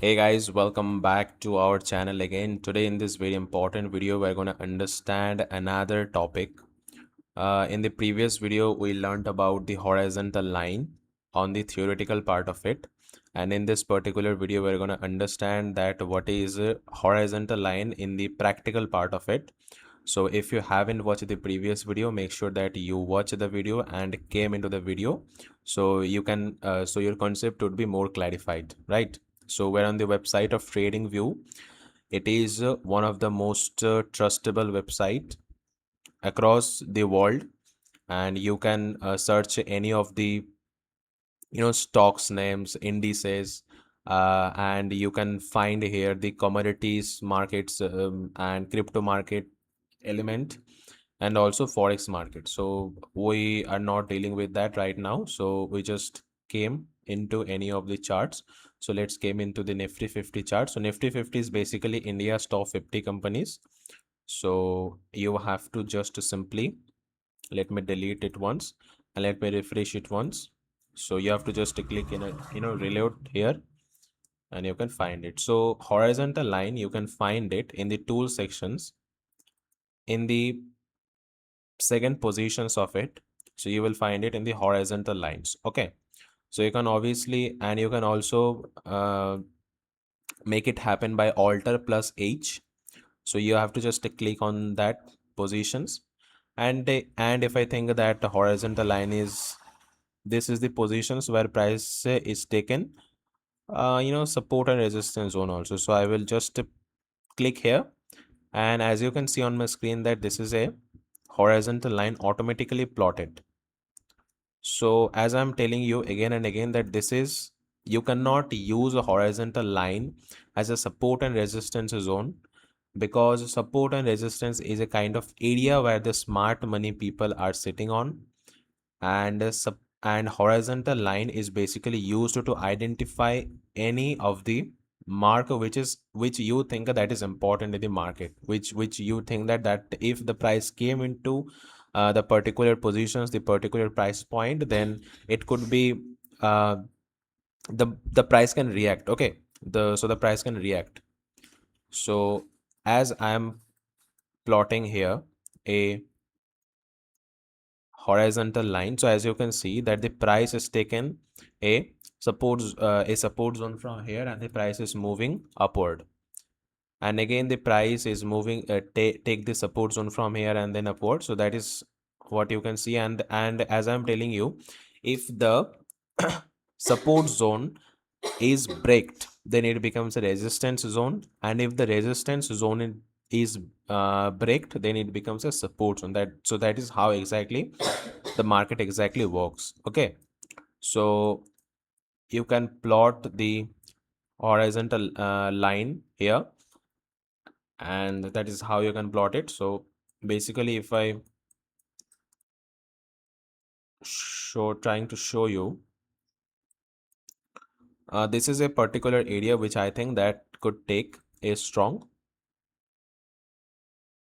Hey guys, welcome back to our channel again. Today in this very important video, we're going to understand another topic. In the previous video, we learned about the horizontal line on the theoretical part of it. And in this particular video, we're going to understand that what is a horizontal line in the practical part of it. So if you haven't watched the previous video, make sure that you watch the video and came into the video so you can so your concept would be more clarified, right? So we're on the website of TradingView. It is one of the most trustable website across the world, and you can search any of the stocks names, indices, and you can find here the commodities markets and crypto market element, and also forex market. So we are not dealing with that right now, so we just came into any of the charts. So let's came into the Nifty 50 chart. So Nifty 50 is basically India's top 50 companies. So you have to just simply, let me delete it once and let me refresh it once. So you have to just click in a reload here, and you can find it. So horizontal line, you can find it in the tool sections in the second positions of it. So you will find it in the horizontal lines. Okay, so you can obviously, and you can also make it happen by Alter plus H. So you have to just click on that positions, and if I think that the horizontal line is, this is the positions where price is taken, support and resistance zone also. So I will just click here, and as you can see on my screen that this is a horizontal line automatically plotted. So as I'm telling you again and again that this is, you cannot use a horizontal line as a support and resistance zone, because support and resistance is a kind of area where the smart money people are sitting on, and and horizontal line is basically used to identify any of the mark which you think that is important in the market, which you think that if the price came into the particular positions, the particular price point, then it could be uh, the price can react. Okay, the price can react. So as I am plotting here a horizontal line, so as you can see that the price is taken a support zone from here, and the price is moving upward, and again the price is moving take the support zone from here and then upward. So that is what you can see, and as I'm telling you, if the support zone is breaked, then it becomes a resistance zone, and if the resistance zone is breaked, then it becomes a support zone. That is how exactly the market exactly works. Okay, so you can plot the horizontal line here, and that is how you can plot it. So basically if I trying to show you, this is a particular area which I think that could take a strong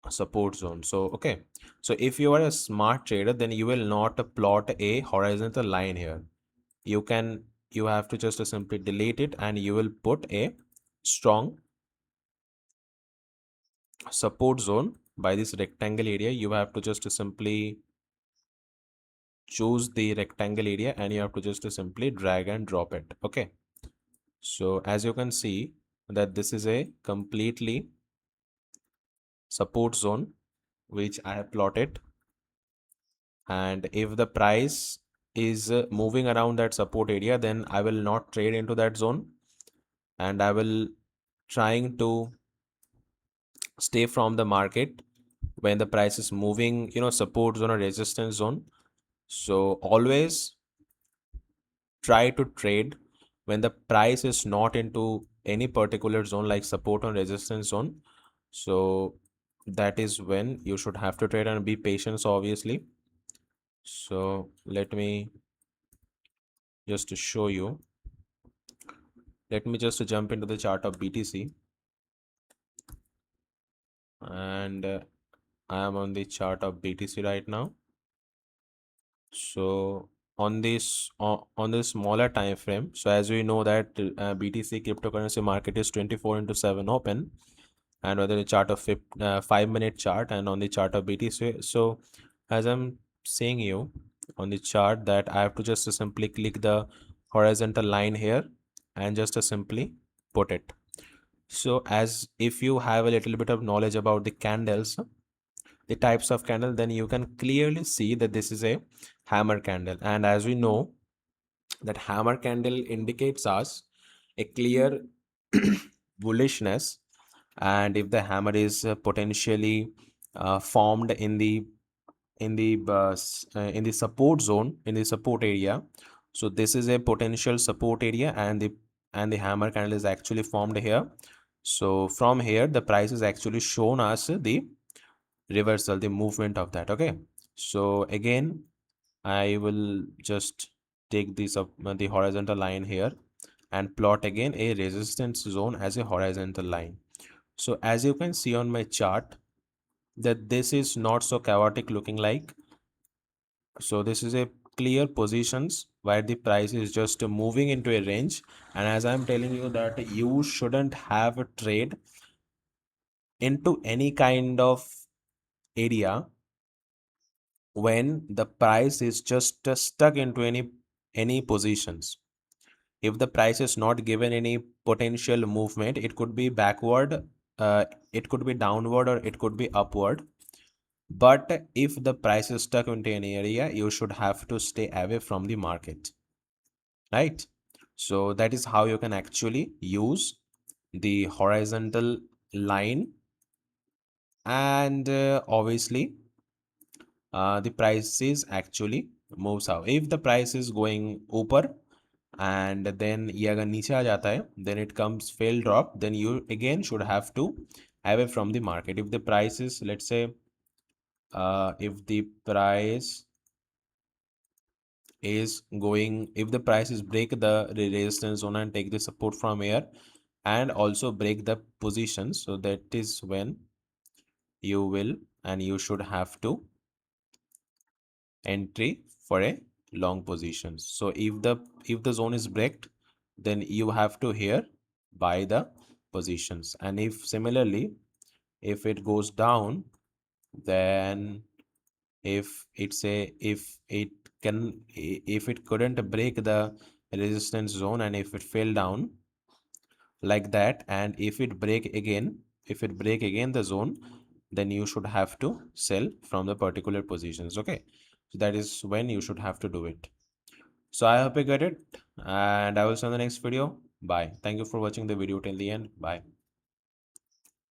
support zone. So okay, so if you are a smart trader, then you will not plot a horizontal line here. You have to just simply delete it, and you will put a strong support zone by this rectangle area. You have to just simply choose the rectangle area, and you have to just simply drag and drop it. Okay, so as you can see that this is a completely support zone which I have plotted, and if the price is moving around that support area, then I will not trade into that zone, and I will trying to stay from the market when the price is moving, support zone or resistance zone. So always try to trade when the price is not into any particular zone like support or resistance zone. So that is when you should have to trade, and be patient, so obviously. So let me just to show you, let me just jump into the chart of BTC, and I am on the chart of BTC right now. So on this smaller time frame. So as we know that BTC cryptocurrency market is 24/7 open, and whether the chart of 5-minute chart and on the chart of BTC. So as I'm saying you on the chart that I have to just simply click the horizontal line here and just simply put it. So as if you have a little bit of knowledge about the candles, the types of candle, then you can clearly see that this is a hammer candle. And as we know that hammer candle indicates us a clear bullishness, and if the hammer is potentially formed in the support zone, in the support area, so this is a potential support area, and the hammer candle is actually formed here. So from here the price is actually shown as the reversal, the movement of that. Okay, so again I will just take this up the horizontal line here and plot again a resistance zone as a horizontal line. So as you can see on my chart that this is not so chaotic looking like. So this is a clear positions where the price is just moving into a range, and as I'm telling you that you shouldn't have a trade into any kind of area when the price is just stuck into any positions. If the price is not given any potential movement, it could be backward, it could be downward, or it could be upward. But if the price is stuck into an area, you should have to stay away from the market, right? So that is how you can actually use the horizontal line, and obviously the price is actually moves out. If the price is going upper and then ये अगर नीचे आ जाता है, then it comes fail drop, then you again should have to away from the market. If the price is, let's say, if the price is going, if the price is break the resistance zone and take the support from here and also break the position, so that is when you will and you should have to entry for a long position. So if the zone is breaked, then you have to here buy the positions. And if similarly if it goes down, then if it can, if it couldn't break the resistance zone and if it fell down like that, and if it break again, if it break again the zone, then you should have to sell from the particular positions. Okay, so that is when you should have to do it. So I hope you get it, and I will see you in the next video. Bye. Thank you for watching the video till the end. Bye.